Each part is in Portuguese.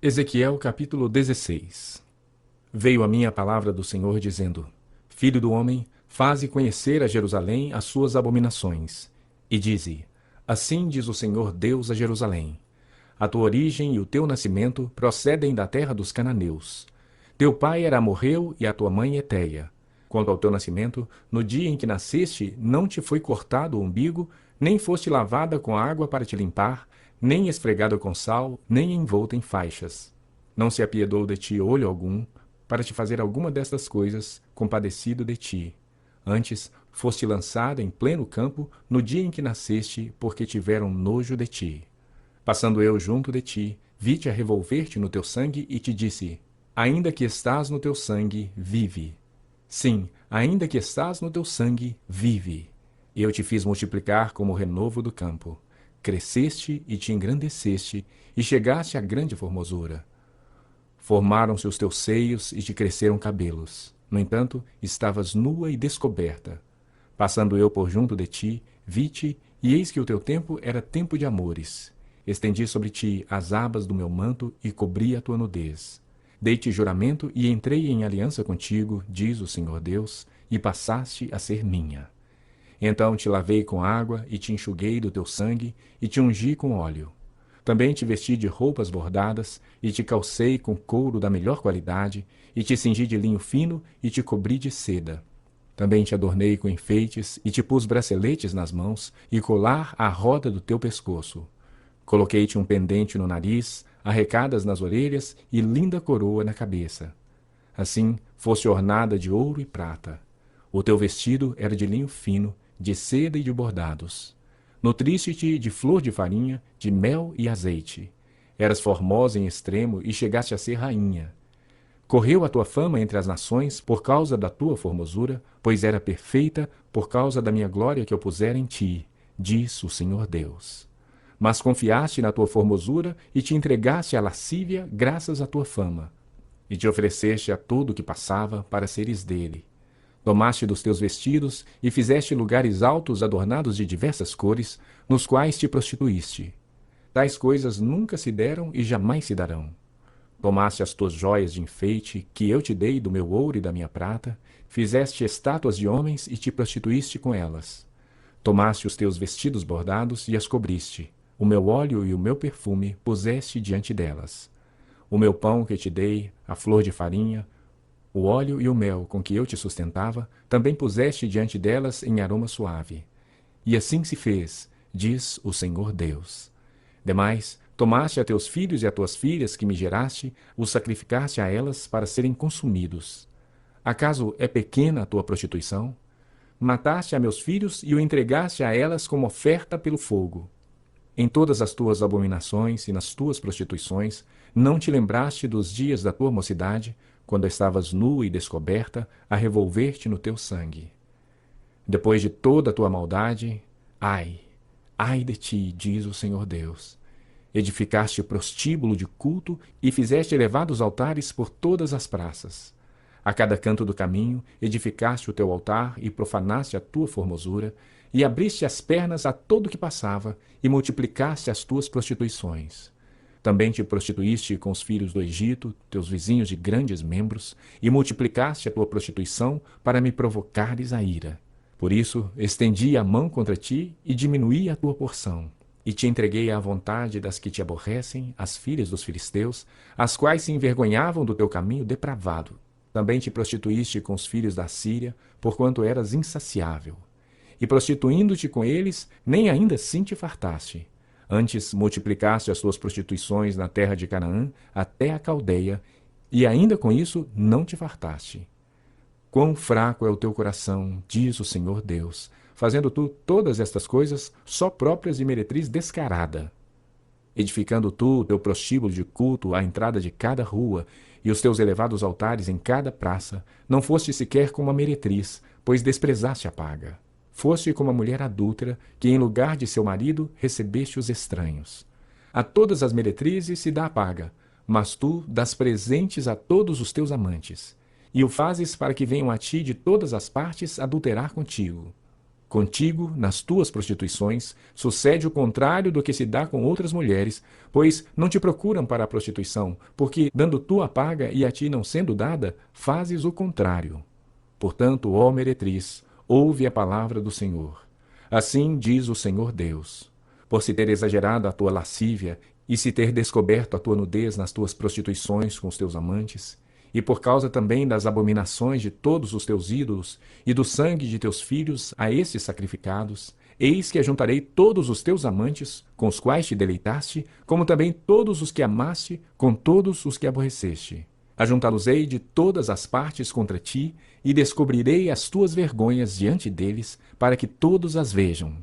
Ezequiel capítulo 16. Veio a mim a palavra do Senhor dizendo: Filho do homem, faze conhecer a Jerusalém as suas abominações. E dize: Assim diz o Senhor Deus a Jerusalém: A tua origem e o teu nascimento procedem da terra dos cananeus. Teu pai era amorreu e a tua mãe Eteia. Quanto ao teu nascimento, no dia em que nasceste, não te foi cortado o umbigo, nem foste lavada com água para te limpar, nem esfregada com sal, nem envolta em faixas. Não se apiedou de ti olho algum, para te fazer alguma destas coisas, compadecido de ti. Antes, foste lançada em pleno campo, no dia em que nasceste, porque tiveram nojo de ti. Passando eu junto de ti, vi-te a revolver-te no teu sangue e te disse: Ainda que estás no teu sangue, vive. Sim, ainda que estás no teu sangue, vive. Eu te fiz multiplicar como o renovo do campo. Cresceste e te engrandeceste, e chegaste à grande formosura. Formaram-se os teus seios e te cresceram cabelos. No entanto, estavas nua e descoberta. Passando eu por junto de ti, vi-te, e eis que o teu tempo era tempo de amores. Estendi sobre ti as abas do meu manto e cobri a tua nudez. Dei-te juramento e entrei em aliança contigo, diz o Senhor Deus, e passaste a ser minha. Então te lavei com água e te enxuguei do teu sangue e te ungi com óleo. Também te vesti de roupas bordadas e te calcei com couro da melhor qualidade e te cingi de linho fino e te cobri de seda. Também te adornei com enfeites e te pus braceletes nas mãos e colar à roda do teu pescoço. Coloquei-te um pendente no nariz, arrecadas nas orelhas e linda coroa na cabeça. Assim foste ornada de ouro e prata. O teu vestido era de linho fino, de seda e de bordados. Nutriste-te de flor de farinha, de mel e azeite. Eras formosa em extremo e chegaste a ser rainha. Correu a tua fama entre as nações por causa da tua formosura, pois era perfeita por causa da minha glória que eu pusera em ti, diz o Senhor Deus. Mas confiaste na tua formosura e te entregaste à lascívia graças à tua fama. E te ofereceste a tudo o que passava para seres dele. Tomaste dos teus vestidos e fizeste lugares altos adornados de diversas cores, nos quais te prostituíste. Tais coisas nunca se deram e jamais se darão. Tomaste as tuas joias de enfeite, que eu te dei do meu ouro e da minha prata, fizeste estátuas de homens e te prostituíste com elas. Tomaste os teus vestidos bordados e as cobriste. O meu óleo e o meu perfume puseste diante delas. O meu pão que te dei, a flor de farinha, o óleo e o mel com que eu te sustentava, também puseste diante delas em aroma suave. E assim se fez, diz o Senhor Deus. Demais, tomaste a teus filhos e a tuas filhas que me geraste, os sacrificaste a elas para serem consumidos. Acaso é pequena a tua prostituição? Mataste a meus filhos e o entregaste a elas como oferta pelo fogo. Em todas as tuas abominações e nas tuas prostituições, não te lembraste dos dias da tua mocidade, quando estavas nua e descoberta, a revolver-te no teu sangue. Depois de toda a tua maldade, ai de ti, diz o Senhor Deus. Edificaste prostíbulo de culto e fizeste elevados altares por todas as praças. A cada canto do caminho edificaste o teu altar e profanaste a tua formosura, e abriste as pernas a todo que passava, e multiplicaste as tuas prostituições. Também te prostituíste com os filhos do Egito, teus vizinhos de grandes membros, e multiplicaste a tua prostituição para me provocares a ira. Por isso, estendi a mão contra ti e diminuí a tua porção. E te entreguei à vontade das que te aborrecem, as filhas dos filisteus, as quais se envergonhavam do teu caminho depravado. Também te prostituíste com os filhos da Síria, porquanto eras insaciável. E prostituindo-te com eles, nem ainda assim te fartaste. Antes multiplicaste as tuas prostituições na terra de Canaã até a Caldeia, e ainda com isso não te fartaste. Quão fraco é o teu coração, diz o Senhor Deus, fazendo tu todas estas coisas só próprias de meretriz descarada. Edificando tu o teu prostíbulo de culto à entrada de cada rua, e os teus elevados altares em cada praça, não foste sequer como a meretriz, pois desprezaste a paga. Foste como a mulher adúltera, que em lugar de seu marido recebeste os estranhos. A todas as meretrizes se dá a paga, mas tu dás presentes a todos os teus amantes, e o fazes para que venham a ti de todas as partes adulterar contigo. Contigo, nas tuas prostituições, sucede o contrário do que se dá com outras mulheres, pois não te procuram para a prostituição, porque, dando tu a paga e a ti não sendo dada, fazes o contrário. Portanto, ó meretriz, ouve a palavra do Senhor. Assim diz o Senhor Deus: por se ter exagerado a tua lascívia e se ter descoberto a tua nudez nas tuas prostituições com os teus amantes, e por causa também das abominações de todos os teus ídolos e do sangue de teus filhos a estes sacrificados, eis que ajuntarei todos os teus amantes, com os quais te deleitaste, como também todos os que amaste, com todos os que aborreceste. Ajuntá-los-ei de todas as partes contra ti, e descobrirei as tuas vergonhas diante deles, para que todos as vejam.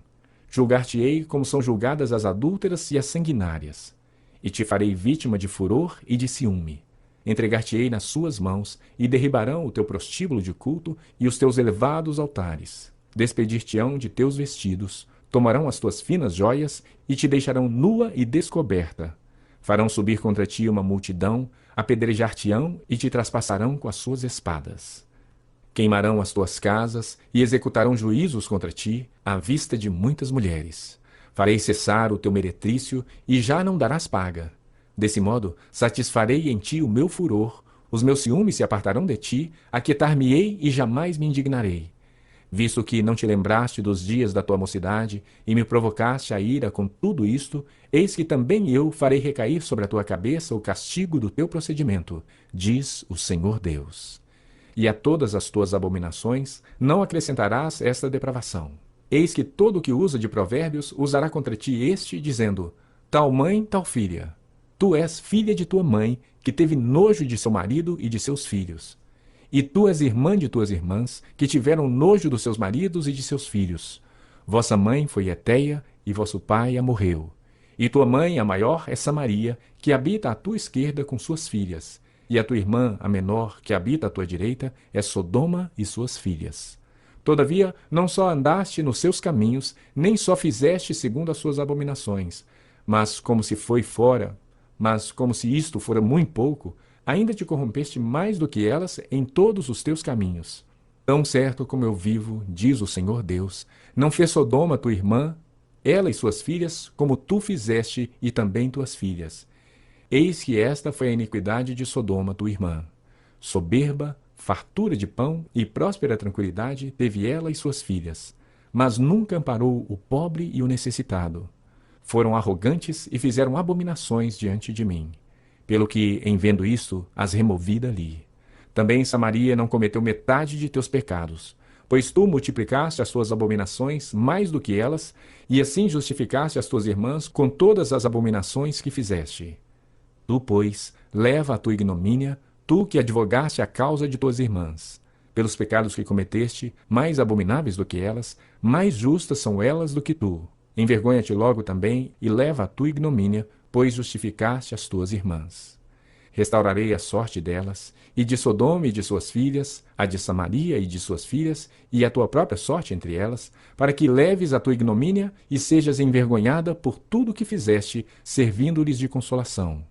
Julgar-te-ei como são julgadas as adúlteras e as sanguinárias. E te farei vítima de furor e de ciúme. Entregar-te-ei nas suas mãos, e derribarão o teu prostíbulo de culto e os teus elevados altares. Despedir-te-ão de teus vestidos, tomarão as tuas finas joias, e te deixarão nua e descoberta. Farão subir contra ti uma multidão, apedrejar-te-ão e te traspassarão com as suas espadas. Queimarão as tuas casas e executarão juízos contra ti, à vista de muitas mulheres. Farei cessar o teu meretrício, e já não darás paga. Desse modo, satisfarei em ti o meu furor, os meus ciúmes se apartarão de ti, aquietar-me-ei e jamais me indignarei. Visto que não te lembraste dos dias da tua mocidade, e me provocaste a ira com tudo isto, eis que também eu farei recair sobre a tua cabeça o castigo do teu procedimento, diz o Senhor Deus. E a todas as tuas abominações não acrescentarás esta depravação. Eis que todo o que usa de provérbios usará contra ti este, dizendo: tal mãe, tal filha. Tu és filha de tua mãe, que teve nojo de seu marido e de seus filhos. E tu és irmã de tuas irmãs, que tiveram nojo dos seus maridos e de seus filhos. Vossa mãe foi Eteia, e vosso pai amorreu. E tua mãe, a maior, é Samaria, que habita à tua esquerda com suas filhas. E a tua irmã, a menor, que habita à tua direita, é Sodoma e suas filhas. Todavia, não só andaste nos seus caminhos, nem só fizeste segundo as suas abominações, mas como se isto fora muito pouco, ainda te corrompeste mais do que elas em todos os teus caminhos. Tão certo como eu vivo, diz o Senhor Deus, não fez Sodoma tua irmã, ela e suas filhas, como tu fizeste e também tuas filhas. Eis que esta foi a iniquidade de Sodoma tua irmã. Soberba, fartura de pão e próspera tranquilidade teve ela e suas filhas, mas nunca amparou o pobre e o necessitado. Foram arrogantes e fizeram abominações diante de mim. Pelo que, em vendo isto, as removi dali. Também Samaria não cometeu metade de teus pecados, pois tu multiplicaste as tuas abominações mais do que elas, e assim justificaste as tuas irmãs com todas as abominações que fizeste. Tu, pois, leva a tua ignomínia, tu que advogaste a causa de tuas irmãs. Pelos pecados que cometeste, mais abomináveis do que elas, mais justas são elas do que tu. Envergonha-te logo também e leva a tua ignomínia, pois justificaste as tuas irmãs. Restaurarei a sorte delas, e de Sodoma e de suas filhas, a de Samaria e de suas filhas, e a tua própria sorte entre elas, para que leves a tua ignomínia e sejas envergonhada por tudo que fizeste, servindo-lhes de consolação.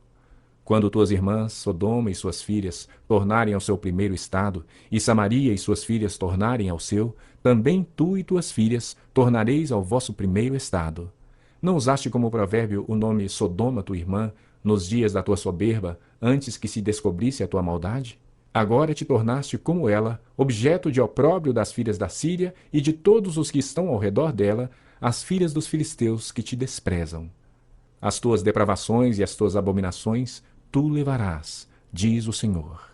Quando tuas irmãs, Sodoma e suas filhas, tornarem ao seu primeiro estado, e Samaria e suas filhas tornarem ao seu, também tu e tuas filhas tornareis ao vosso primeiro estado. Não usaste como provérbio o nome Sodoma tua irmã, nos dias da tua soberba, antes que se descobrisse a tua maldade? Agora te tornaste como ela, objeto de opróbrio das filhas da Síria e de todos os que estão ao redor dela, as filhas dos filisteus que te desprezam. As tuas depravações e as tuas abominações tu levarás, diz o Senhor.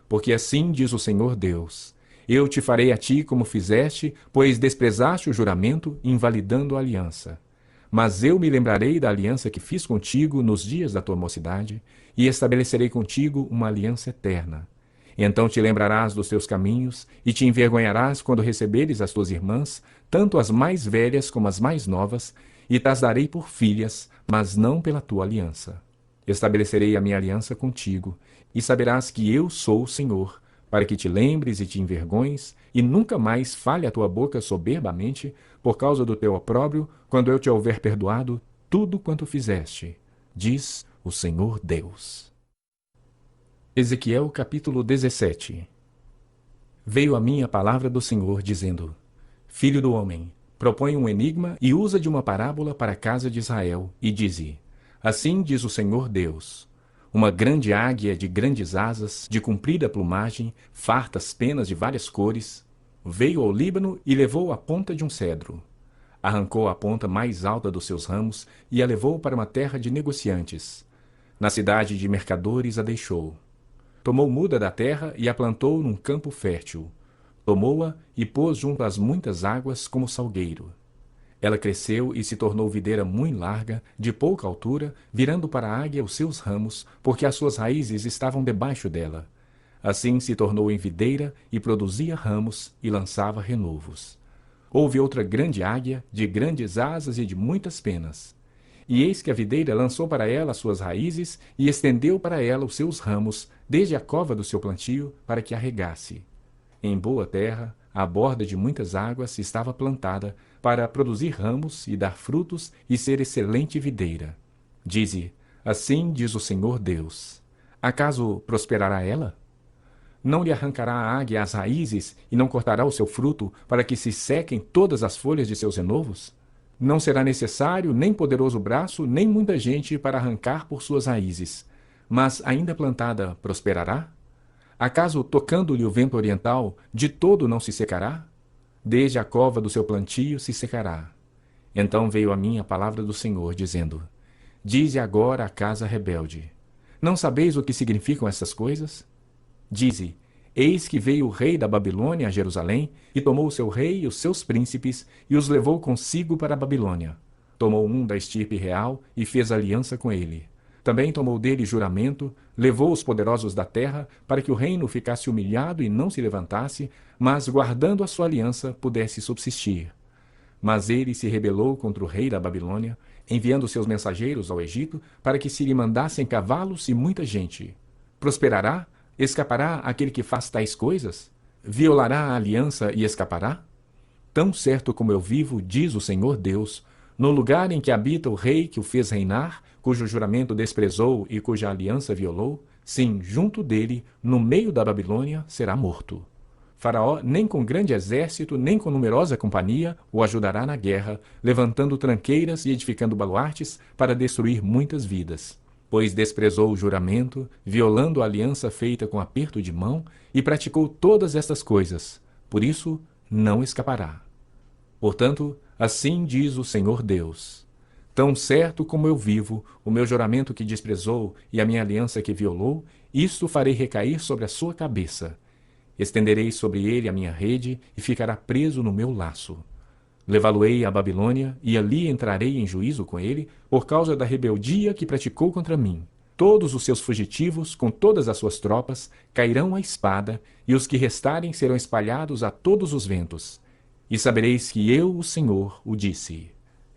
Porque assim diz o Senhor Deus: eu te farei a ti como fizeste, pois desprezaste o juramento, invalidando a aliança. Mas eu me lembrarei da aliança que fiz contigo nos dias da tua mocidade, e estabelecerei contigo uma aliança eterna. Então te lembrarás dos teus caminhos, e te envergonharás quando receberes as tuas irmãs, tanto as mais velhas como as mais novas, e tas darei por filhas, mas não pela tua aliança. Estabelecerei a minha aliança contigo, e saberás que eu sou o Senhor, para que te lembres e te envergonhes, e nunca mais fale a tua boca soberbamente, por causa do teu opróbrio, quando eu te houver perdoado tudo quanto fizeste, diz o Senhor Deus. Ezequiel capítulo 17. Veio a mim a palavra do Senhor, dizendo: Filho do homem, propõe um enigma e usa de uma parábola para a casa de Israel, e diz: Assim diz o Senhor Deus: uma grande águia de grandes asas, de comprida plumagem, fartas penas de várias cores, veio ao Líbano e levou a ponta de um cedro. Arrancou a ponta mais alta dos seus ramos e a levou para uma terra de negociantes. Na cidade de mercadores a deixou. Tomou muda da terra e a plantou num campo fértil. Tomou-a e pôs junto às muitas águas como salgueiro. Ela cresceu e se tornou videira muito larga, de pouca altura, virando para a águia os seus ramos, porque as suas raízes estavam debaixo dela. Assim se tornou em videira e produzia ramos e lançava renovos. Houve outra grande águia, de grandes asas e de muitas penas. E eis que a videira lançou para ela as suas raízes e estendeu para ela os seus ramos, desde a cova do seu plantio, para que a regasse. Em boa terra, à borda de muitas águas, estava plantada, para produzir ramos e dar frutos e ser excelente videira. Dize: assim diz o Senhor Deus: acaso prosperará ela? Não lhe arrancará a águia as raízes e não cortará o seu fruto, para que se sequem todas as folhas de seus renovos? Não será necessário nem poderoso braço, nem muita gente para arrancar por suas raízes. Mas ainda plantada, prosperará? Acaso, tocando-lhe o vento oriental, de todo não se secará? Desde a cova do seu plantio se secará. Então veio a mim a palavra do Senhor, dizendo: dize agora à casa rebelde: não sabeis o que significam essas coisas? Dize: eis que veio o rei da Babilônia a Jerusalém, e tomou o seu rei e os seus príncipes, e os levou consigo para a Babilônia. Tomou um da estirpe real, e fez aliança com ele. Também tomou dele juramento, levou os poderosos da terra, para que o reino ficasse humilhado e não se levantasse, mas, guardando a sua aliança, pudesse subsistir. Mas ele se rebelou contra o rei da Babilônia, enviando seus mensageiros ao Egito, para que se lhe mandassem cavalos e muita gente. Prosperará? Escapará aquele que faz tais coisas? Violará a aliança e escapará? Tão certo como eu vivo, diz o Senhor Deus, no lugar em que habita o rei que o fez reinar, cujo juramento desprezou e cuja aliança violou, sim, junto dele, no meio da Babilônia, será morto. Faraó, nem com grande exército, nem com numerosa companhia, o ajudará na guerra, levantando tranqueiras e edificando baluartes para destruir muitas vidas. Pois desprezou o juramento, violando a aliança feita com aperto de mão, e praticou todas estas coisas. Por isso, não escapará. Portanto, assim diz o Senhor Deus: tão certo como eu vivo, o meu juramento que desprezou e a minha aliança que violou, isto farei recair sobre a sua cabeça. Estenderei sobre ele a minha rede e ficará preso no meu laço. Levá-lo-ei à Babilônia, e ali entrarei em juízo com ele, por causa da rebeldia que praticou contra mim. Todos os seus fugitivos, com todas as suas tropas, cairão à espada, e os que restarem serão espalhados a todos os ventos. E sabereis que eu, o Senhor, o disse.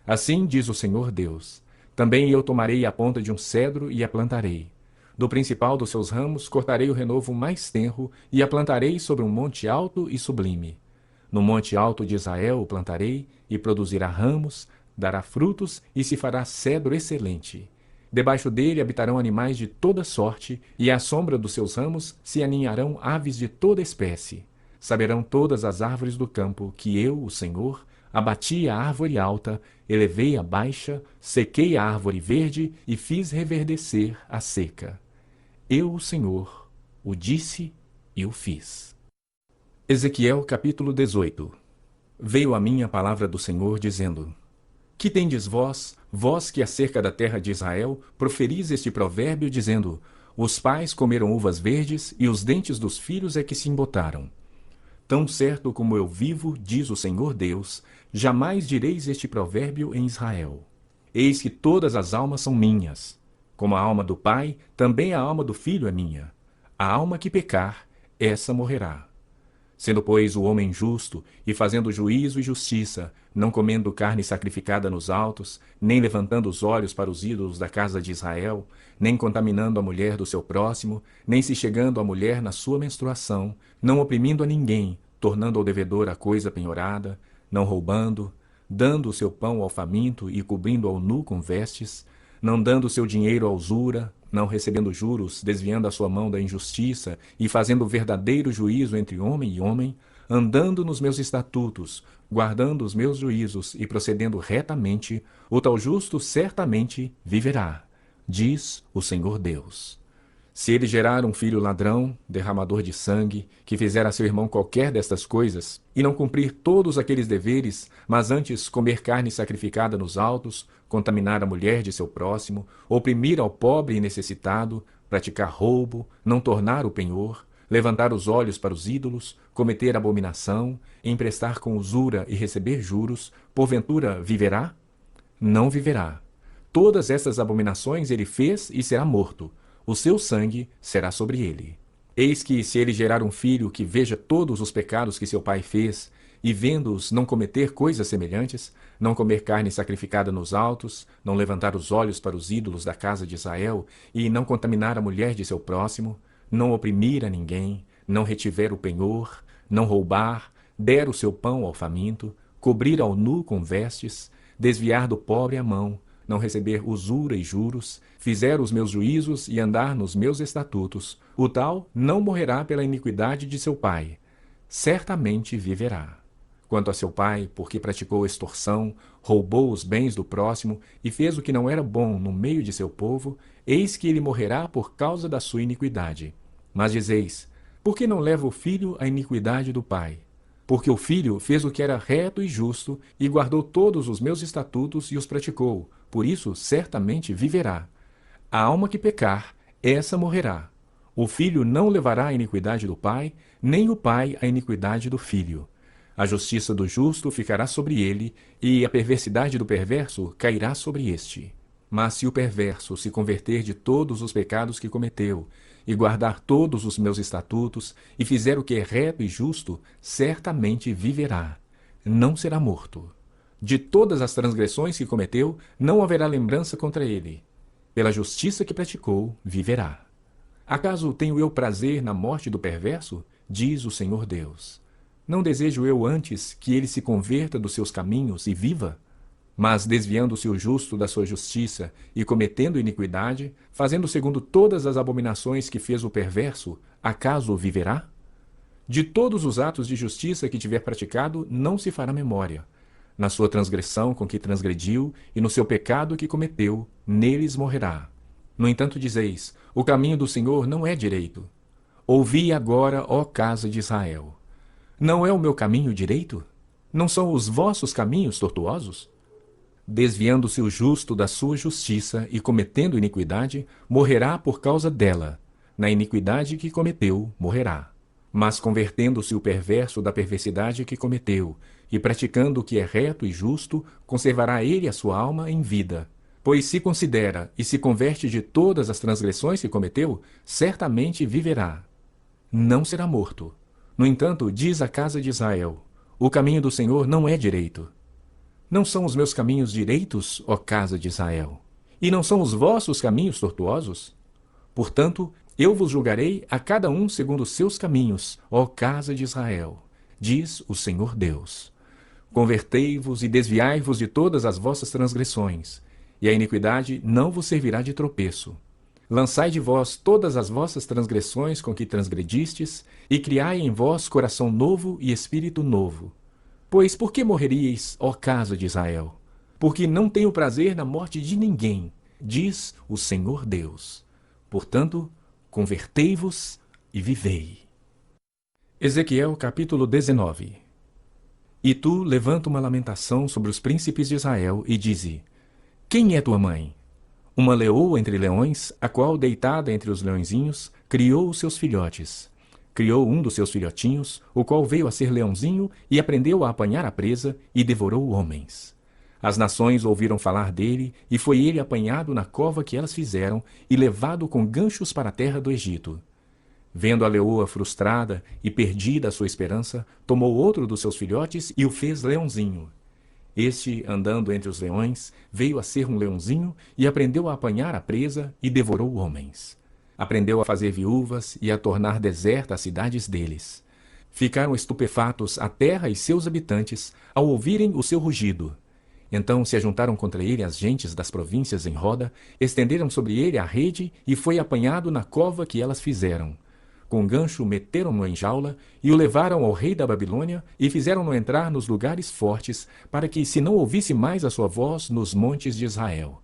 Assim diz o Senhor Deus: também eu tomarei a ponta de um cedro e a plantarei. Do principal dos seus ramos cortarei o renovo mais tenro, e a plantarei sobre um monte alto e sublime. No monte alto de Israel o plantarei, e produzirá ramos, dará frutos, e se fará cedro excelente. Debaixo dele habitarão animais de toda sorte, e à sombra dos seus ramos se aninharão aves de toda espécie. Saberão todas as árvores do campo que eu, o Senhor, abati a árvore alta, elevei a baixa, sequei a árvore verde e fiz reverdecer a seca. Eu, o Senhor, o disse e o fiz. Ezequiel capítulo 18. Veio a mim a palavra do Senhor, dizendo: que tendes vós, vós que acerca da terra de Israel, proferis este provérbio, dizendo: os pais comeram uvas verdes, e os dentes dos filhos é que se embotaram. Tão certo como eu vivo, diz o Senhor Deus, jamais direis este provérbio em Israel. Eis que todas as almas são minhas. Como a alma do pai, também a alma do filho é minha. A alma que pecar, essa morrerá. Sendo, pois, o homem justo, e fazendo juízo e justiça, não comendo carne sacrificada nos altos, nem levantando os olhos para os ídolos da casa de Israel, nem contaminando a mulher do seu próximo, nem se chegando à mulher na sua menstruação, não oprimindo a ninguém, tornando ao devedor a coisa penhorada, não roubando, dando o seu pão ao faminto e cobrindo ao nu com vestes, não dando o seu dinheiro à usura, não recebendo juros, desviando a sua mão da injustiça e fazendo verdadeiro juízo entre homem e homem, andando nos meus estatutos, guardando os meus juízos e procedendo retamente, o tal justo certamente viverá, diz o Senhor Deus. Se ele gerar um filho ladrão, derramador de sangue, que fizer a seu irmão qualquer destas coisas, e não cumprir todos aqueles deveres, mas antes comer carne sacrificada nos altos, contaminar a mulher de seu próximo, oprimir ao pobre e necessitado, praticar roubo, não tornar o penhor, levantar os olhos para os ídolos, cometer abominação, emprestar com usura e receber juros, porventura viverá? Não viverá. Todas essas abominações ele fez e será morto. O seu sangue será sobre ele. Eis que, se ele gerar um filho que veja todos os pecados que seu pai fez, e vendo-os não cometer coisas semelhantes, não comer carne sacrificada nos altos, não levantar os olhos para os ídolos da casa de Israel, e não contaminar a mulher de seu próximo, não oprimir a ninguém, não retiver o penhor, não roubar, der o seu pão ao faminto, cobrir ao nu com vestes, desviar do pobre a mão, não receber usura e juros, fizer os meus juízos e andar nos meus estatutos, o tal não morrerá pela iniquidade de seu pai, certamente viverá. Quanto a seu pai, porque praticou extorsão, roubou os bens do próximo e fez o que não era bom no meio de seu povo, eis que ele morrerá por causa da sua iniquidade. Mas dizeis, por que não leva o filho a iniquidade do pai? Porque o filho fez o que era reto e justo, e guardou todos os meus estatutos e os praticou, por isso certamente viverá. A alma que pecar, essa morrerá. O filho não levará a iniquidade do pai, nem o pai a iniquidade do filho. A justiça do justo ficará sobre ele, e a perversidade do perverso cairá sobre este. Mas se o perverso se converter de todos os pecados que cometeu, e guardar todos os meus estatutos, e fizer o que é reto e justo, certamente viverá, não será morto. De todas as transgressões que cometeu, não haverá lembrança contra ele. Pela justiça que praticou, viverá. Acaso tenho eu prazer na morte do perverso? Diz o Senhor Deus. Não desejo eu antes que ele se converta dos seus caminhos e viva? Mas desviando-se o justo da sua justiça e cometendo iniquidade, fazendo segundo todas as abominações que fez o perverso, acaso viverá? De todos os atos de justiça que tiver praticado, não se fará memória. Na sua transgressão com que transgrediu e no seu pecado que cometeu, neles morrerá. No entanto dizeis, o caminho do Senhor não é direito. Ouvi agora, ó casa de Israel. Não é o meu caminho direito? Não são os vossos caminhos tortuosos? Desviando-se o justo da sua justiça e cometendo iniquidade, morrerá por causa dela. Na iniquidade que cometeu, morrerá. Mas convertendo-se o perverso da perversidade que cometeu, e praticando o que é reto e justo, conservará ele a sua alma em vida. Pois se considera e se converte de todas as transgressões que cometeu, certamente viverá. Não será morto. No entanto, diz a casa de Israel, o caminho do Senhor não é direito. Não são os meus caminhos direitos, ó casa de Israel? E não são os vossos caminhos tortuosos? Portanto, eu vos julgarei a cada um segundo os seus caminhos, ó casa de Israel, diz o Senhor Deus. Convertei-vos e desviai-vos de todas as vossas transgressões, e a iniquidade não vos servirá de tropeço. Lançai de vós todas as vossas transgressões com que transgredistes, e criai em vós coração novo e espírito novo. Pois por que morreríeis, ó casa de Israel? Porque não tenho prazer na morte de ninguém, diz o Senhor Deus. Portanto, convertei-vos e vivei. Ezequiel capítulo 19. E tu levanta uma lamentação sobre os príncipes de Israel e dize, quem é tua mãe? Uma leoa entre leões, a qual, deitada entre os leõezinhos, criou os seus filhotes. Criou um dos seus filhotinhos, o qual veio a ser leãozinho e aprendeu a apanhar a presa e devorou homens. As nações ouviram falar dele, e foi ele apanhado na cova que elas fizeram e levado com ganchos para a terra do Egito. Vendo a leoa frustrada e perdida a sua esperança, tomou outro dos seus filhotes e o fez leãozinho. Este, andando entre os leões, veio a ser um leãozinho e aprendeu a apanhar a presa e devorou homens. Aprendeu a fazer viúvas e a tornar deserta as cidades deles. Ficaram estupefatos a terra e seus habitantes ao ouvirem o seu rugido. Então se ajuntaram contra ele as gentes das províncias em roda, estenderam sobre ele a rede e foi apanhado na cova que elas fizeram. Com gancho meteram-no em jaula e o levaram ao rei da Babilônia e fizeram-no entrar nos lugares fortes, para que se não ouvisse mais a sua voz nos montes de Israel.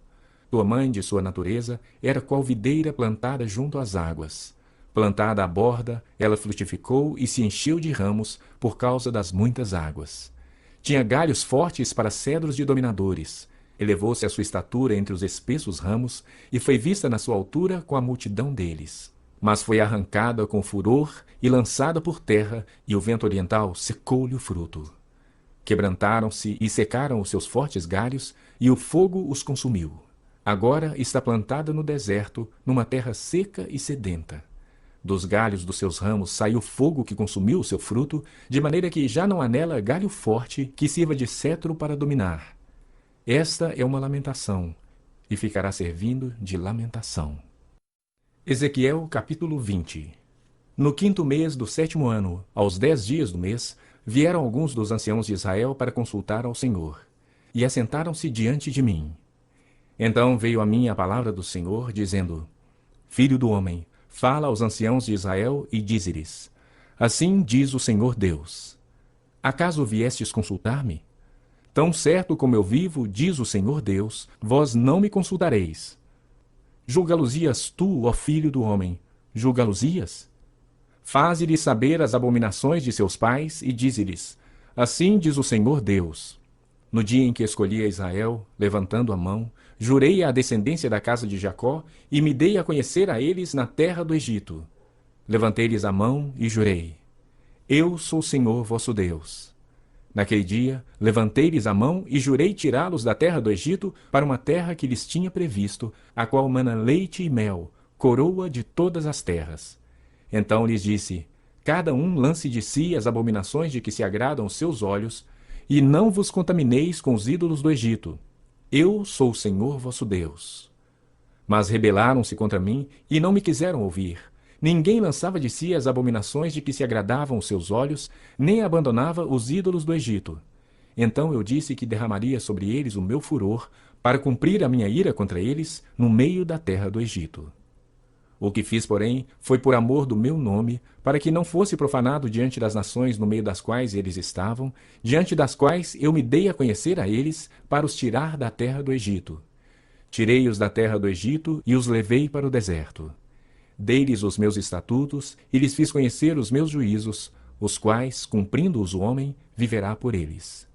Sua mãe, de sua natureza, era qual videira plantada junto às águas. Plantada à borda, ela frutificou e se encheu de ramos por causa das muitas águas. Tinha galhos fortes para cedros de dominadores. Elevou-se a sua estatura entre os espessos ramos e foi vista na sua altura com a multidão deles. Mas foi arrancada com furor e lançada por terra, e o vento oriental secou-lhe o fruto. Quebrantaram-se e secaram os seus fortes galhos, e o fogo os consumiu. Agora está plantada no deserto, numa terra seca e sedenta. Dos galhos dos seus ramos saiu fogo que consumiu o seu fruto, de maneira que já não há nela galho forte que sirva de cetro para dominar. Esta é uma lamentação, e ficará servindo de lamentação. Ezequiel capítulo 20. No 5º mês do 7º ano, aos 10 dias do mês, vieram alguns dos anciãos de Israel para consultar ao Senhor, e assentaram-se diante de mim. Então veio a mim a palavra do Senhor, dizendo: Filho do homem, fala aos anciãos de Israel e dize-lhes: Assim diz o Senhor Deus: Acaso viestes consultar-me? Tão certo como eu vivo, diz o Senhor Deus, vós não me consultareis. Julga-los-ias tu, ó filho do homem, julga-los-ias? Faze-lhes saber as abominações de seus pais e dize-lhes: Assim diz o Senhor Deus: No dia em que escolhi a Israel, levantando a mão, jurei à descendência da casa de Jacó e me dei a conhecer a eles na terra do Egito. Levantei-lhes a mão e jurei: Eu sou o Senhor vosso Deus. Naquele dia, levantei-lhes a mão e jurei tirá-los da terra do Egito para uma terra que lhes tinha previsto, a qual mana leite e mel, coroa de todas as terras. Então lhes disse: Cada um lance de si as abominações de que se agradam os seus olhos, e não vos contamineis com os ídolos do Egito. Eu sou o Senhor vosso Deus. Mas rebelaram-se contra mim e não me quiseram ouvir. Ninguém lançava de si as abominações de que se agradavam os seus olhos, nem abandonava os ídolos do Egito. Então eu disse que derramaria sobre eles o meu furor, para cumprir a minha ira contra eles, no meio da terra do Egito. O que fiz, porém, foi por amor do meu nome, para que não fosse profanado diante das nações no meio das quais eles estavam, diante das quais eu me dei a conhecer a eles, para os tirar da terra do Egito. Tirei-os da terra do Egito e os levei para o deserto. Dei-lhes os meus estatutos e lhes fiz conhecer os meus juízos, os quais, cumprindo-os o homem, viverá por eles.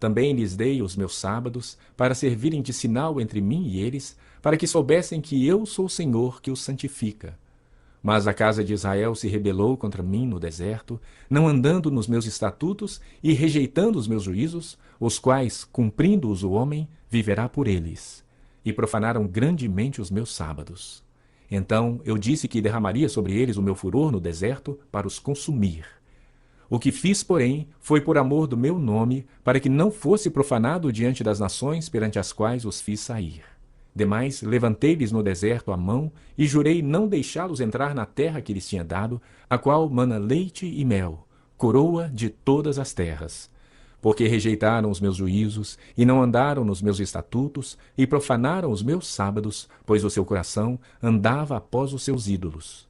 Também lhes dei os meus sábados, para servirem de sinal entre mim e eles, para que soubessem que eu sou o Senhor que os santifica. Mas a casa de Israel se rebelou contra mim no deserto, não andando nos meus estatutos e rejeitando os meus juízos, os quais, cumprindo-os o homem, viverá por eles. E profanaram grandemente os meus sábados. Então eu disse que derramaria sobre eles o meu furor no deserto para os consumir. O que fiz, porém, foi por amor do meu nome, para que não fosse profanado diante das nações perante as quais os fiz sair. Demais, levantei-lhes no deserto a mão e jurei não deixá-los entrar na terra que lhes tinha dado, a qual mana leite e mel, coroa de todas as terras. Porque rejeitaram os meus juízos, e não andaram nos meus estatutos, e profanaram os meus sábados, pois o seu coração andava após os seus ídolos.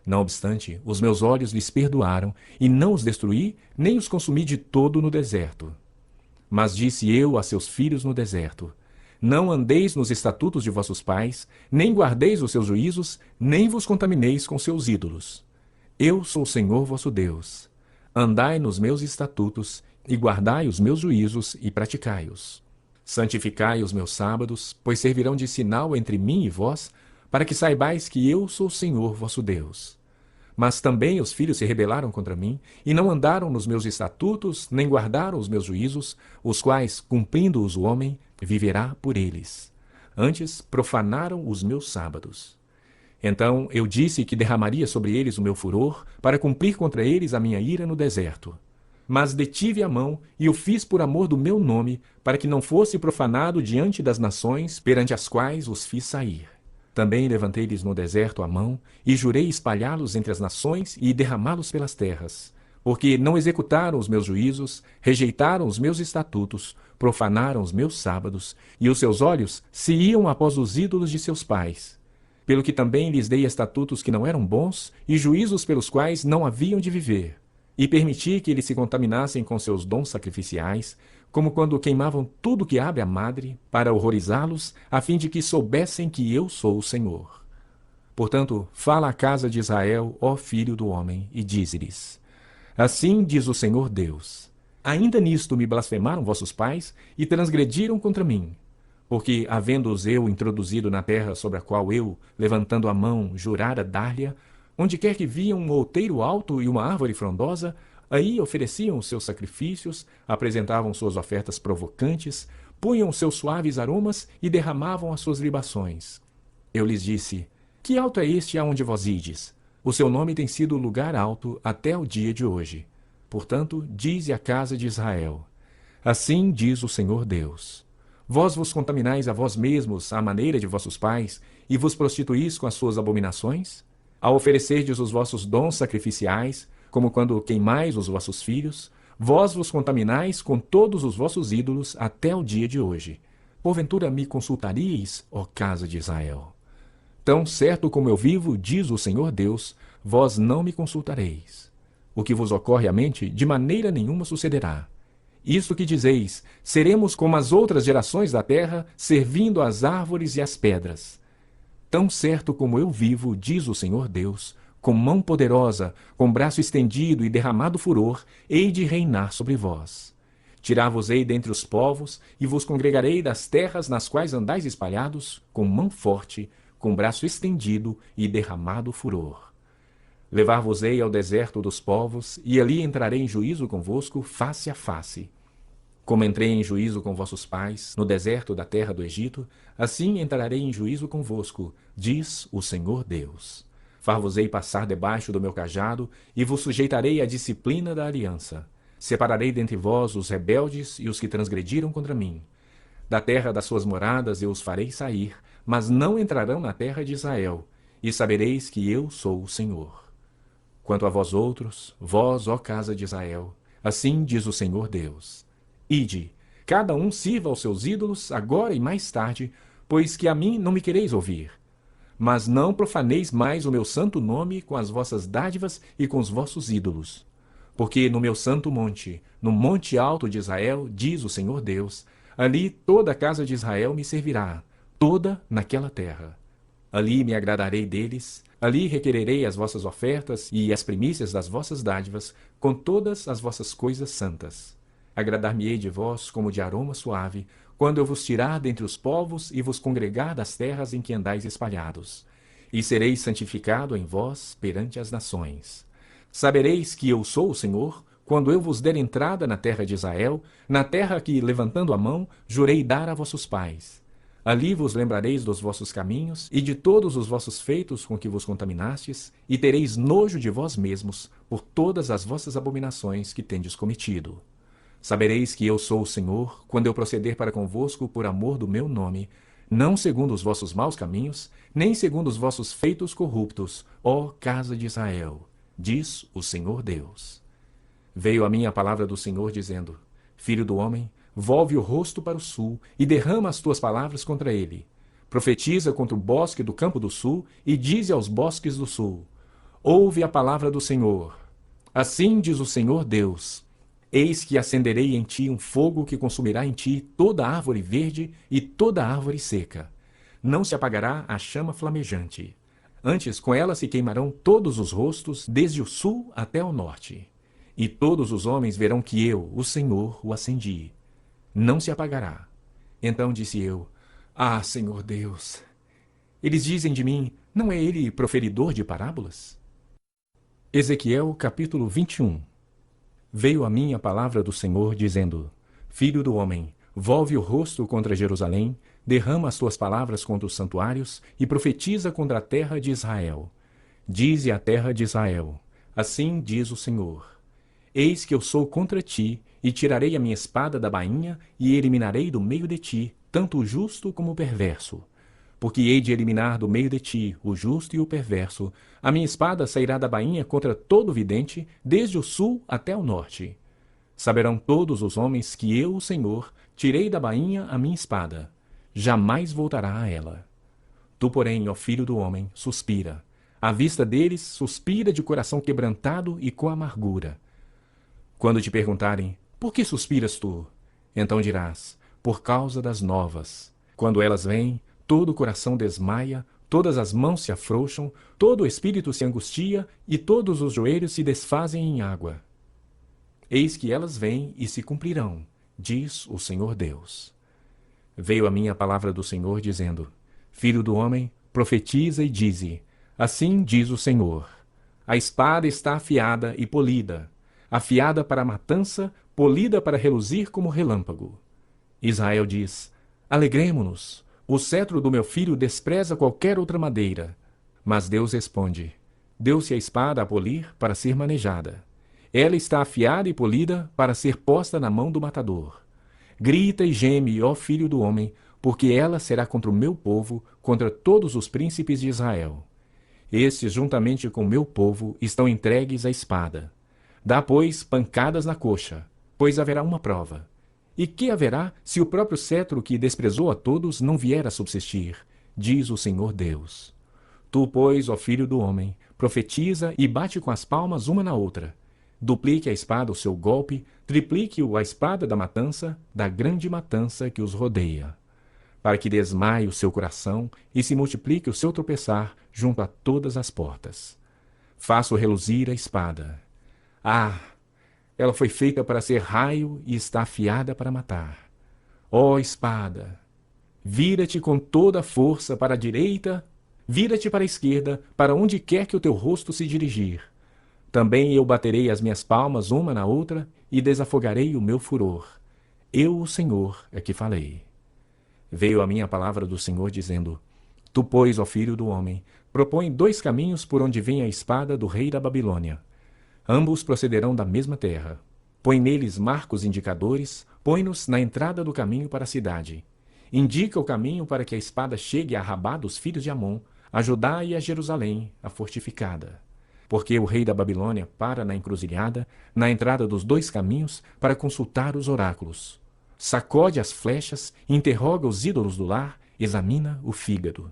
Não obstante, os meus olhos lhes perdoaram, e não os destruí, nem os consumi de todo no deserto. Mas disse eu a seus filhos no deserto: Não andeis nos estatutos de vossos pais, nem guardeis os seus juízos, nem vos contamineis com seus ídolos. Eu sou o Senhor vosso Deus. Andai nos meus estatutos, e guardai os meus juízos e praticai-os. Santificai os meus sábados, pois servirão de sinal entre mim e vós, para que saibais que eu sou o Senhor vosso Deus. Mas também os filhos se rebelaram contra mim, e não andaram nos meus estatutos, nem guardaram os meus juízos, os quais, cumprindo-os o homem, viverá por eles. Antes, profanaram os meus sábados. Então eu disse que derramaria sobre eles o meu furor, para cumprir contra eles a minha ira no deserto. Mas detive a mão e o fiz por amor do meu nome, para que não fosse profanado diante das nações perante as quais os fiz sair. Também levantei-lhes no deserto a mão e jurei espalhá-los entre as nações e derramá-los pelas terras, porque não executaram os meus juízos, rejeitaram os meus estatutos, profanaram os meus sábados, e os seus olhos se iam após os ídolos de seus pais. pelo que também lhes dei estatutos que não eram bons e juízos pelos quais não haviam de viver, e permiti que eles se contaminassem com seus dons sacrificiais, como quando queimavam tudo que abre a madre, para horrorizá-los, a fim de que soubessem que eu sou o Senhor. Portanto, fala à casa de Israel, ó filho do homem, e dize-lhes: Assim diz o Senhor Deus: Ainda nisto me blasfemaram vossos pais e transgrediram contra mim. Porque, havendo-os eu introduzido na terra sobre a qual eu, levantando a mão, jurara dar-lhe, onde quer que viam um outeiro alto e uma árvore frondosa, aí ofereciam os seus sacrifícios, apresentavam suas ofertas provocantes, punham os seus suaves aromas e derramavam as suas libações. Eu lhes disse: Que alto é este aonde vós ides? O seu nome tem sido lugar alto até o dia de hoje. Portanto, dize à casa de Israel: Assim diz o Senhor Deus: Vós vos contaminais a vós mesmos à maneira de vossos pais, e vos prostituís com as suas abominações? Ao oferecerdes os vossos dons sacrificiais, como quando queimais os vossos filhos, vós vos contaminais com todos os vossos ídolos até o dia de hoje. Porventura me consultaríeis, ó casa de Israel? Tão certo como eu vivo, diz o Senhor Deus, vós não me consultareis. O que vos ocorre à mente, de maneira nenhuma sucederá. Isto que dizeis: seremos como as outras gerações da terra, servindo às árvores e às pedras. Tão certo como eu vivo, diz o Senhor Deus, com mão poderosa, com braço estendido e derramado furor, hei de reinar sobre vós. Tirar-vos-ei dentre os povos, e vos congregarei das terras nas quais andais espalhados, com mão forte, com braço estendido e derramado furor. Levar-vos-ei ao deserto dos povos, e ali entrarei em juízo convosco face a face. Como entrei em juízo com vossos pais, no deserto da terra do Egito, assim entrarei em juízo convosco, diz o Senhor Deus. Far-vos-ei passar debaixo do meu cajado, e vos sujeitarei à disciplina da aliança. Separarei dentre vós os rebeldes e os que transgrediram contra mim. Da terra das suas moradas eu os farei sair, mas não entrarão na terra de Israel, e sabereis que eu sou o Senhor. Quanto a vós outros, vós, ó casa de Israel, assim diz o Senhor Deus: Ide, cada um sirva aos seus ídolos, agora e mais tarde, pois que a mim não me quereis ouvir. Mas não profaneis mais o meu santo nome com as vossas dádivas e com os vossos ídolos. Porque no meu santo monte, no monte alto de Israel, diz o Senhor Deus, ali toda a casa de Israel me servirá, toda naquela terra. Ali me agradarei deles, ali requererei as vossas ofertas e as primícias das vossas dádivas, com todas as vossas coisas santas. Agradar-me-ei de vós como de aroma suave, quando eu vos tirar dentre os povos e vos congregar das terras em que andais espalhados. E sereis santificado em vós perante as nações. Sabereis que eu sou o Senhor, quando eu vos der entrada na terra de Israel, na terra que, levantando a mão, jurei dar a vossos pais. Ali vos lembrareis dos vossos caminhos e de todos os vossos feitos com que vos contaminastes, e tereis nojo de vós mesmos por todas as vossas abominações que tendes cometido. Sabereis que eu sou o Senhor, quando eu proceder para convosco por amor do meu nome, não segundo os vossos maus caminhos, nem segundo os vossos feitos corruptos, ó casa de Israel, diz o Senhor Deus. Veio a mim a palavra do Senhor, dizendo: Filho do homem, volve o rosto para o sul e derrama as tuas palavras contra ele. Profetiza contra o bosque do campo do sul e dize aos bosques do sul: Ouve a palavra do Senhor. Assim diz o Senhor Deus: Eis que acenderei em ti um fogo que consumirá em ti toda árvore verde e toda árvore seca. Não se apagará a chama flamejante. Antes, com ela se queimarão todos os rostos, desde o sul até o norte. E todos os homens verão que eu, o Senhor, o acendi. Não se apagará. Então disse eu: Ah, Senhor Deus! Eles dizem de mim: não é ele proferidor de parábolas? Ezequiel capítulo 21. Veio a mim a palavra do Senhor, dizendo: Filho do homem, volve o rosto contra Jerusalém, derrama as tuas palavras contra os santuários e profetiza contra a terra de Israel. Dize à terra de Israel: Assim diz o Senhor: Eis que eu sou contra ti, e tirarei a minha espada da bainha, e eliminarei do meio de ti tanto o justo como o perverso. Porque hei de eliminar do meio de ti o justo e o perverso. A minha espada sairá da bainha contra todo vidente, desde o sul até o norte. Saberão todos os homens que eu, o Senhor, tirei da bainha a minha espada. Jamais voltará a ela. Tu, porém, ó filho do homem, suspira. À vista deles, suspira de coração quebrantado e com amargura. Quando te perguntarem, por que suspiras tu? Então dirás, por causa das novas. Quando elas vêm, todo o coração desmaia, todas as mãos se afrouxam, todo o espírito se angustia e todos os joelhos se desfazem em água. Eis que elas vêm e se cumprirão, diz o Senhor Deus. Veio a mim a palavra do Senhor, dizendo, Filho do homem, profetiza e dize, assim diz o Senhor, a espada está afiada e polida, afiada para a matança, polida para reluzir como relâmpago. Israel diz, alegremo-nos, o cetro do meu filho despreza qualquer outra madeira. Mas Deus responde, deu-se a espada a polir para ser manejada. Ela está afiada e polida para ser posta na mão do matador. Grita e geme, ó filho do homem, porque ela será contra o meu povo, contra todos os príncipes de Israel. Estes, juntamente com o meu povo, estão entregues à espada. Dá, pois, pancadas na coxa, pois haverá uma prova. E que haverá se o próprio cetro que desprezou a todos não vier a subsistir? Diz o Senhor Deus. Tu, pois, ó filho do homem, profetiza e bate com as palmas uma na outra. Duplique a espada o seu golpe, triplique-o a espada da matança, da grande matança que os rodeia. Para que desmaie o seu coração e se multiplique o seu tropeçar junto a todas as portas. Faço reluzir a espada. Ah! Ela foi feita para ser raio e está afiada para matar. Ó espada! Vira-te com toda a força para a direita, vira-te para a esquerda, para onde quer que o teu rosto se dirigir. Também eu baterei as minhas palmas uma na outra e desafogarei o meu furor. Eu, o Senhor, é que falei. Veio a mim a palavra do Senhor, dizendo, Tu, pois, ó filho do homem, propõe 2 caminhos por onde vem a espada do rei da Babilônia. Ambos procederão da mesma terra. Põe neles marcos indicadores, põe-nos na entrada do caminho para a cidade. Indica o caminho para que a espada chegue a Rabá dos filhos de Amon, a Judá e a Jerusalém, a fortificada. Porque o rei da Babilônia para na encruzilhada, na entrada dos 2 caminhos, para consultar os oráculos. Sacode as flechas, interroga os ídolos do lar, examina o fígado.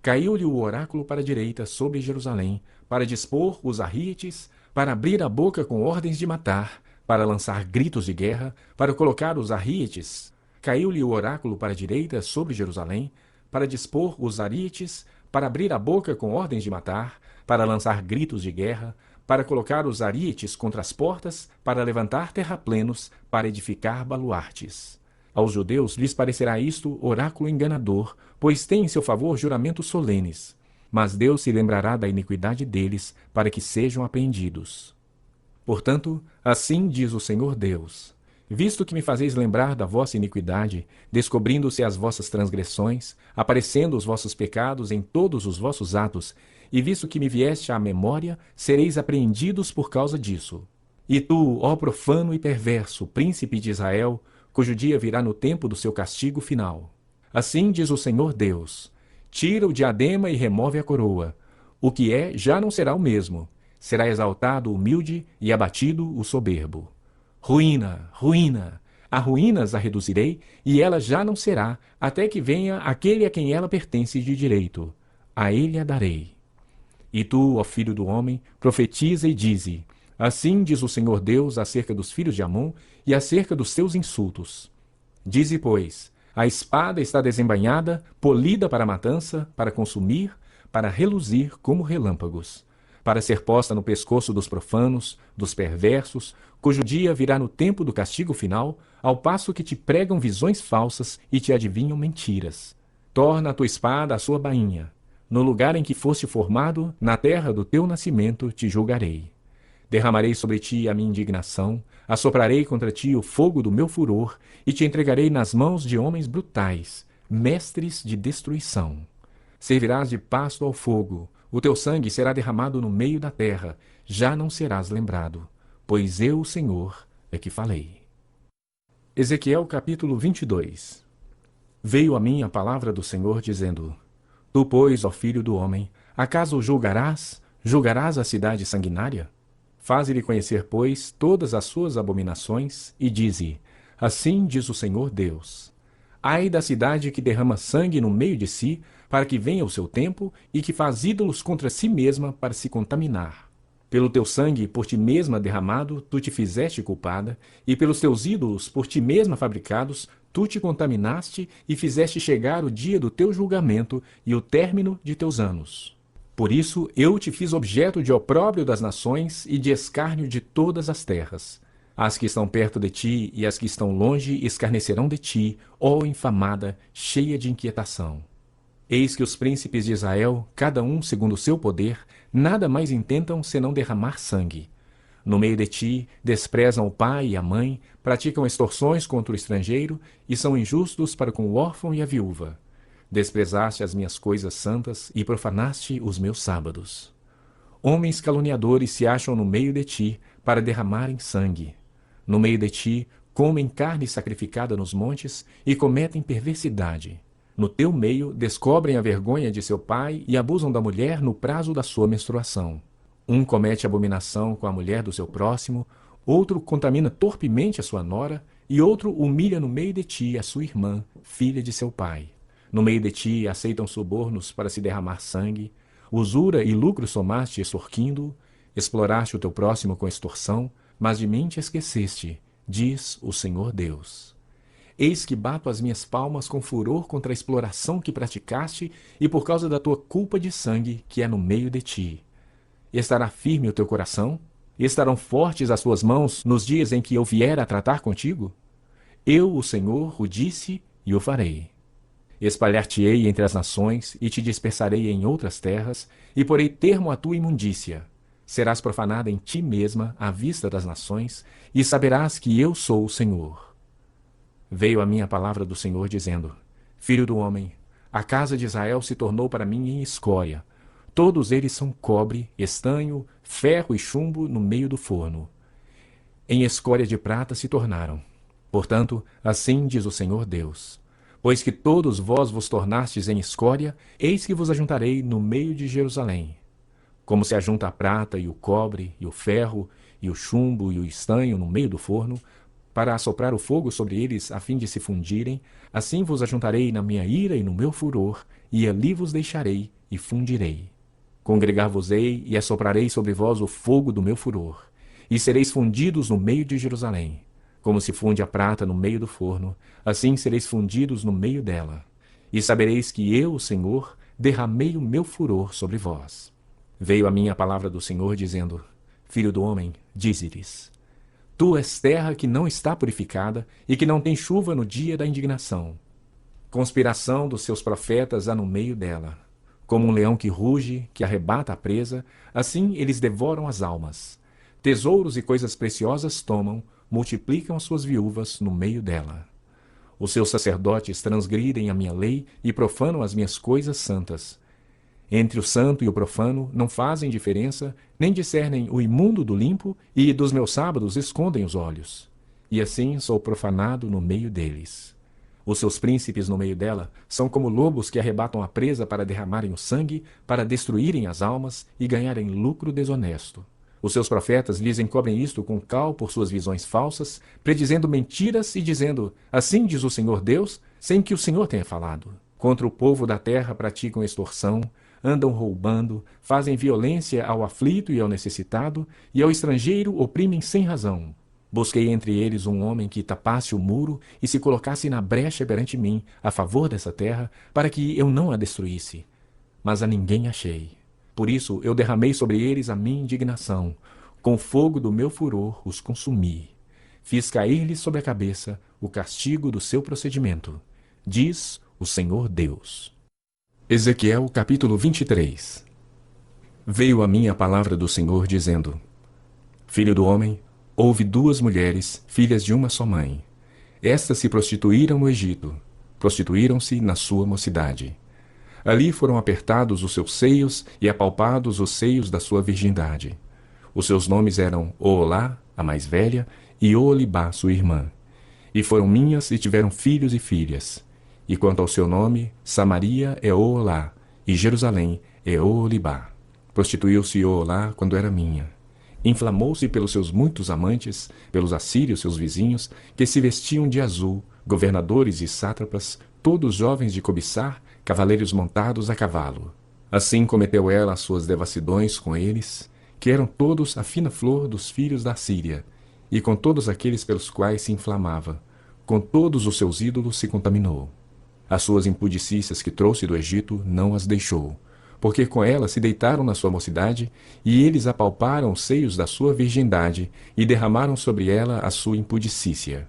Caiu-lhe o oráculo para a direita sobre Jerusalém, para dispor os arrietes, para abrir a boca com ordens de matar, para lançar gritos de guerra, para colocar os arrietes. Caiu-lhe o oráculo para a direita sobre Jerusalém, para dispor os arietes, para abrir a boca com ordens de matar, para lançar gritos de guerra, para colocar os arietes contra as portas, para levantar terraplenos, para edificar baluartes. Aos judeus lhes parecerá isto oráculo enganador, pois tem em seu favor juramentos solenes. Mas Deus se lembrará da iniquidade deles, para que sejam apreendidos. Portanto, assim diz o Senhor Deus, visto que me fazeis lembrar da vossa iniquidade, descobrindo-se as vossas transgressões, aparecendo os vossos pecados em todos os vossos atos, e visto que me vieste à memória, sereis apreendidos por causa disso. E tu, ó profano e perverso, príncipe de Israel, cujo dia virá no tempo do seu castigo final. Assim diz o Senhor Deus, tira o diadema e remove a coroa. O que é já não será o mesmo. Será exaltado o humilde e abatido o soberbo. Ruína, ruína! A ruínas a reduzirei, e ela já não será, até que venha aquele a quem ela pertence de direito. A ele a darei. E tu, ó filho do homem, profetiza e dize, assim diz o Senhor Deus acerca dos filhos de Amon e acerca dos seus insultos. Dize, pois, a espada está desembainhada, polida para a matança, para consumir, para reluzir como relâmpagos, para ser posta no pescoço dos profanos, dos perversos, cujo dia virá no tempo do castigo final, ao passo que te pregam visões falsas e te adivinham mentiras. Torna a tua espada a sua bainha. No lugar em que foste formado, na terra do teu nascimento, te julgarei. Derramarei sobre ti a minha indignação, assoprarei contra ti o fogo do meu furor, e te entregarei nas mãos de homens brutais, mestres de destruição. Servirás de pasto ao fogo, o teu sangue será derramado no meio da terra, já não serás lembrado, pois eu, o Senhor, é que falei. Ezequiel capítulo 22. Veio a mim a palavra do Senhor, dizendo, Tu, pois, ó filho do homem, acaso julgarás a cidade sanguinária? Faze-lhe conhecer, pois, todas as suas abominações, e dize, assim diz o Senhor Deus. Ai da cidade que derrama sangue no meio de si, para que venha o seu tempo, e que faz ídolos contra si mesma para se contaminar. Pelo teu sangue por ti mesma derramado, tu te fizeste culpada, e pelos teus ídolos por ti mesma fabricados, tu te contaminaste e fizeste chegar o dia do teu julgamento e o término de teus anos. Por isso eu te fiz objeto de opróbrio das nações e de escárnio de todas as terras. As que estão perto de ti e as que estão longe escarnecerão de ti, ó infamada, cheia de inquietação. Eis que os príncipes de Israel, cada um segundo o seu poder, nada mais intentam senão derramar sangue. No meio de ti, desprezam o pai e a mãe, praticam extorsões contra o estrangeiro e são injustos para com o órfão e a viúva. Desprezaste as minhas coisas santas e profanaste os meus sábados. Homens caluniadores se acham no meio de ti para derramarem sangue. No meio de ti, comem carne sacrificada nos montes e cometem perversidade. No teu meio, descobrem a vergonha de seu pai e abusam da mulher no prazo da sua menstruação. Um comete abominação com a mulher do seu próximo, outro contamina torpemente a sua nora, e outro humilha no meio de ti a sua irmã, filha de seu pai. No meio de ti aceitam subornos para se derramar sangue, usura e lucro somaste extorquindo-o, exploraste o teu próximo com extorsão, mas de mim te esqueceste, diz o Senhor Deus. Eis que bato as minhas palmas com furor contra a exploração que praticaste e por causa da tua culpa de sangue que é no meio de ti. Estará firme o teu coração? Estarão fortes as tuas mãos nos dias em que eu vier a tratar contigo? Eu, o Senhor, o disse e o farei. Espalhar-te-ei entre as nações e te dispersarei em outras terras e porei termo à tua imundícia. Serás profanada em ti mesma à vista das nações e saberás que eu sou o Senhor. Veio a mim a palavra do Senhor dizendo: Filho do homem, a casa de Israel se tornou para mim em escória. Todos eles são cobre, estanho, ferro e chumbo no meio do forno. Em escória de prata se tornaram. Portanto, assim diz o Senhor Deus: Pois que todos vós vos tornastes em escória, eis que vos ajuntarei no meio de Jerusalém. Como se ajunta a prata e o cobre, e o ferro, e o chumbo e o estanho no meio do forno, para assoprar o fogo sobre eles a fim de se fundirem, assim vos ajuntarei na minha ira e no meu furor, e ali vos deixarei e fundirei. Congregar-vos-ei e assoprarei sobre vós o fogo do meu furor, e sereis fundidos no meio de Jerusalém. Como se funde a prata no meio do forno, assim sereis fundidos no meio dela. E sabereis que eu, o Senhor, derramei o meu furor sobre vós. Veio a mim a palavra do Senhor, dizendo: Filho do homem, dize-lhes: Tu és terra que não está purificada e que não tem chuva no dia da indignação. Conspiração dos seus profetas há no meio dela. Como um leão que ruge, que arrebata a presa, assim eles devoram as almas. Tesouros e coisas preciosas tomam, multiplicam as suas viúvas no meio dela. Os seus sacerdotes transgridem a minha lei e profanam as minhas coisas santas. Entre o santo e o profano não fazem diferença, nem discernem o imundo do limpo, e dos meus sábados escondem os olhos. E assim sou profanado no meio deles. Os seus príncipes no meio dela são como lobos que arrebatam a presa para derramarem o sangue, para destruírem as almas e ganharem lucro desonesto. Os seus profetas lhes encobrem isto com cal por suas visões falsas, predizendo mentiras e dizendo: Assim diz o Senhor Deus, sem que o Senhor tenha falado. Contra o povo da terra praticam extorsão, andam roubando, fazem violência ao aflito e ao necessitado, e ao estrangeiro oprimem sem razão. Busquei entre eles um homem que tapasse o muro e se colocasse na brecha perante mim, a favor dessa terra, para que eu não a destruísse. Mas a ninguém achei. Por isso eu derramei sobre eles a minha indignação. Com o fogo do meu furor os consumi. Fiz cair-lhes sobre a cabeça o castigo do seu procedimento. Diz o Senhor Deus. Ezequiel capítulo 23. Veio a mim a palavra do Senhor dizendo: Filho do homem, houve duas mulheres, filhas de uma só mãe. Estas se prostituíram no Egito, prostituíram-se na sua mocidade. Ali foram apertados os seus seios e apalpados os seios da sua virgindade. Os seus nomes eram Oolá, a mais velha, e Oolibá, sua irmã. E foram minhas e tiveram filhos e filhas. E quanto ao seu nome, Samaria é Oolá, e Jerusalém é Oolibá. Prostituiu-se Oolá quando era minha. Inflamou-se pelos seus muitos amantes, pelos assírios seus vizinhos, que se vestiam de azul, governadores e sátrapas, todos jovens de cobiçar, cavaleiros montados a cavalo. Assim cometeu ela as suas devassidões com eles, que eram todos a fina flor dos filhos da Síria, e com todos aqueles pelos quais se inflamava, com todos os seus ídolos se contaminou. As suas impudicícias que trouxe do Egito não as deixou, porque com ela se deitaram na sua mocidade, e eles apalparam os seios da sua virgindade, e derramaram sobre ela a sua impudicícia.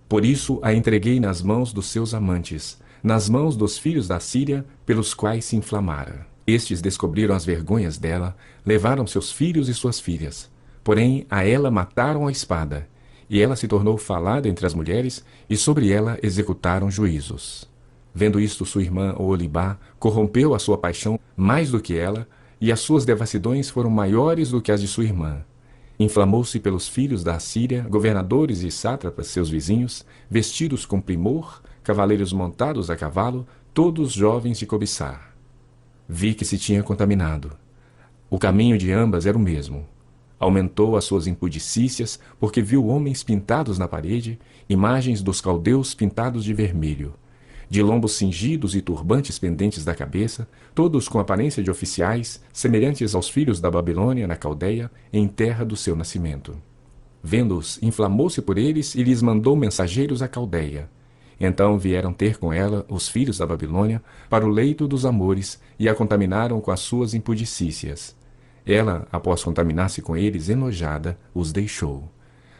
Por isso a entreguei nas mãos dos seus amantes, nas mãos dos filhos da Síria, pelos quais se inflamara. Estes descobriram as vergonhas dela, levaram seus filhos e suas filhas. Porém, a ela mataram a espada, e ela se tornou falada entre as mulheres, e sobre ela executaram juízos. Vendo isto, sua irmã Oholibá corrompeu a sua paixão mais do que ela, e as suas devassidões foram maiores do que as de sua irmã. Inflamou-se pelos filhos da Assíria, governadores e sátrapas seus vizinhos, vestidos com primor, cavaleiros montados a cavalo, todos jovens de cobiçar. Vi que se tinha contaminado. O caminho de ambas era o mesmo. Aumentou as suas impudicícias, porque viu homens pintados na parede, imagens dos caldeus pintados de vermelho, de lombos cingidos e turbantes pendentes da cabeça, todos com aparência de oficiais, semelhantes aos filhos da Babilônia na Caldeia, em terra do seu nascimento. Vendo-os, inflamou-se por eles e lhes mandou mensageiros à Caldeia. Então vieram ter com ela os filhos da Babilônia para o leito dos amores e a contaminaram com as suas impudicícias. Ela, após contaminar-se com eles, enojada, os deixou.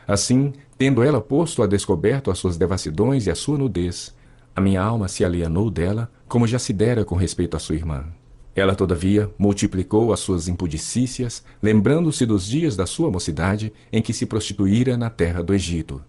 Assim, tendo ela posto a descoberto as suas devassidões e a sua nudez, a minha alma se alienou dela, como já se dera com respeito à sua irmã. Ela, todavia, multiplicou as suas impudicícias, lembrando-se dos dias da sua mocidade, em que se prostituíra na terra do Egito.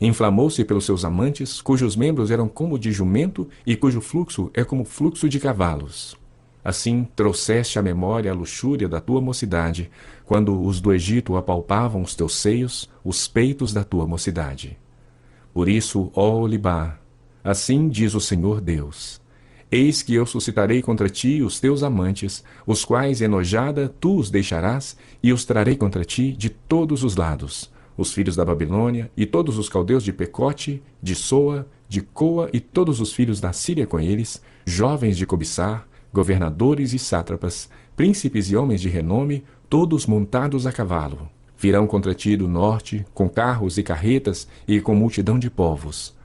Inflamou-se pelos seus amantes, cujos membros eram como de jumento e cujo fluxo é como fluxo de cavalos. Assim trouxeste à memória a luxúria da tua mocidade, quando os do Egito apalpavam os teus seios, os peitos da tua mocidade. Por isso, ó Oholibá, assim diz o Senhor Deus: eis que eu suscitarei contra ti os teus amantes, os quais, enojada, tu os deixarás, e os trarei contra ti de todos os lados, os filhos da Babilônia, e todos os caldeus de Pecote, de Soa, de Coa, e todos os filhos da Síria com eles, jovens de cobiçar, governadores e sátrapas, príncipes e homens de renome, todos montados a cavalo. Virão contra ti do norte, com carros e carretas, e com multidão de povos.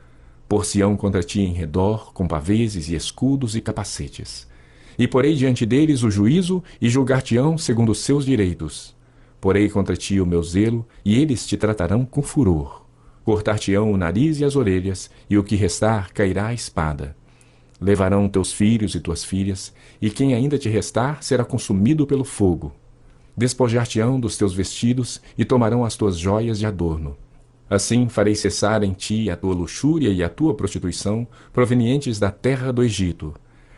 Por-se-ão contra ti em redor, com paveses e escudos e capacetes. E porei diante deles o juízo, e julgar-te-ão segundo os seus direitos. Porei contra ti o meu zelo, e eles te tratarão com furor. Cortar-te-ão o nariz e as orelhas, e o que restar cairá a espada. Levarão teus filhos e tuas filhas, e quem ainda te restar será consumido pelo fogo. Despojar-te-ão dos teus vestidos, e tomarão as tuas joias de adorno. Assim farei cessar em ti a tua luxúria e a tua prostituição, provenientes da terra do Egito.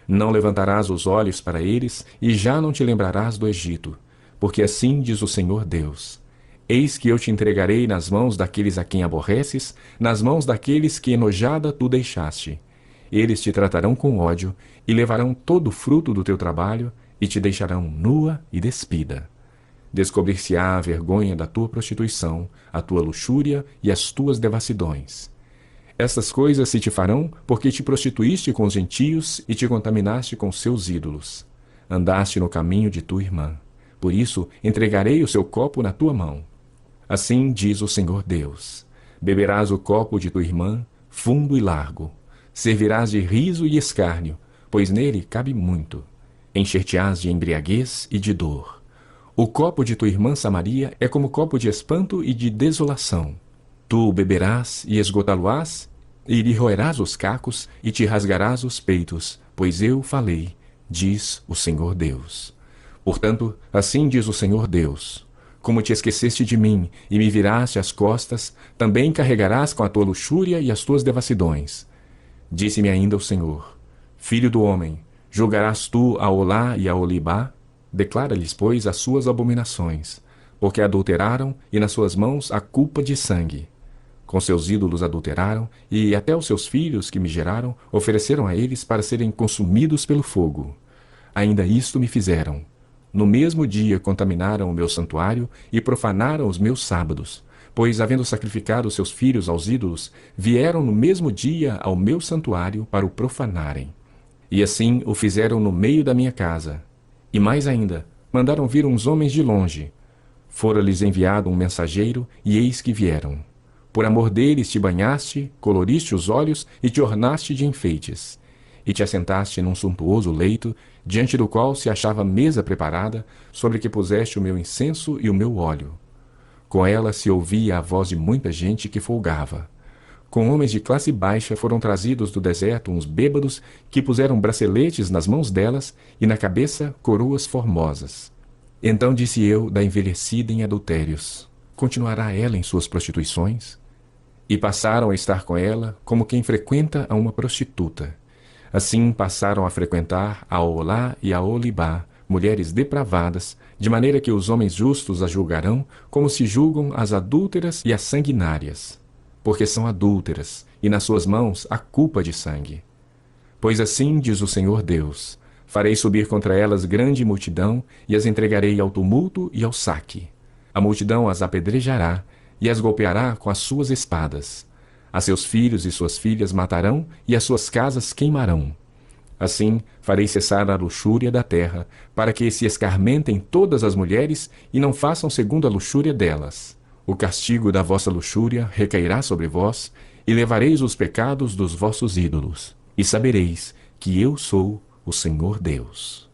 Não levantarás os olhos para eles, e já não te lembrarás do Egito, porque assim diz o Senhor Deus: eis que eu te entregarei nas mãos daqueles a quem aborreces, nas mãos daqueles que enojada tu deixaste. Eles te tratarão com ódio, e levarão todo o fruto do teu trabalho, e te deixarão nua e despida. Descobrir-se-á a vergonha da tua prostituição, a tua luxúria e as tuas devassidões. Estas coisas se te farão porque te prostituíste com os gentios e te contaminaste com seus ídolos. Andaste no caminho de tua irmã. Por isso entregarei o seu copo na tua mão. Assim diz o Senhor Deus: beberás o copo de tua irmã, fundo e largo. Servirás de riso e escárnio, pois nele cabe muito. Encher-te-ás de embriaguez e de dor. O copo de tua irmã Samaria é como copo de espanto e de desolação. Tu o beberás e esgotá-lo-ás, e lhe roerás os cacos e te rasgarás os peitos, pois eu falei, diz o Senhor Deus. Portanto, assim diz o Senhor Deus: como te esqueceste de mim e me viraste as costas, também carregarás com a tua luxúria e as tuas devassidões. Disse-me ainda o Senhor: filho do homem, julgarás tu a Olá e a Oholibá? Declara-lhes, pois, as suas abominações, porque adulteraram, e nas suas mãos a culpa de sangue. Com seus ídolos adulteraram, e até os seus filhos que me geraram ofereceram a eles para serem consumidos pelo fogo. Ainda isto me fizeram. No mesmo dia contaminaram o meu santuário e profanaram os meus sábados, pois, havendo sacrificado seus filhos aos ídolos, vieram no mesmo dia ao meu santuário para o profanarem. E assim o fizeram no meio da minha casa. E mais ainda, mandaram vir uns homens de longe. Fora-lhes enviado um mensageiro, e eis que vieram. Por amor deles te banhaste, coloriste os olhos e te ornaste de enfeites. E te assentaste num suntuoso leito, diante do qual se achava mesa preparada, sobre que puseste o meu incenso e o meu óleo. Com ela se ouvia a voz de muita gente que folgava. Com homens de classe baixa foram trazidos do deserto uns bêbados que puseram braceletes nas mãos delas e na cabeça coroas formosas. Então disse eu da envelhecida em adultérios: continuará ela em suas prostituições? E passaram a estar com ela como quem frequenta a uma prostituta. Assim passaram a frequentar a Olá e a Olibá, mulheres depravadas, de maneira que os homens justos as julgarão como se julgam as adúlteras e as sanguinárias, porque são adúlteras, e nas suas mãos há culpa de sangue. Pois assim diz o Senhor Deus: farei subir contra elas grande multidão, e as entregarei ao tumulto e ao saque. A multidão as apedrejará, e as golpeará com as suas espadas. A seus filhos e suas filhas matarão, e as suas casas queimarão. Assim farei cessar a luxúria da terra, para que se escarmentem todas as mulheres, e não façam segundo a luxúria delas. O castigo da vossa luxúria recairá sobre vós, e levareis os pecados dos vossos ídolos. E sabereis que eu sou o Senhor Deus.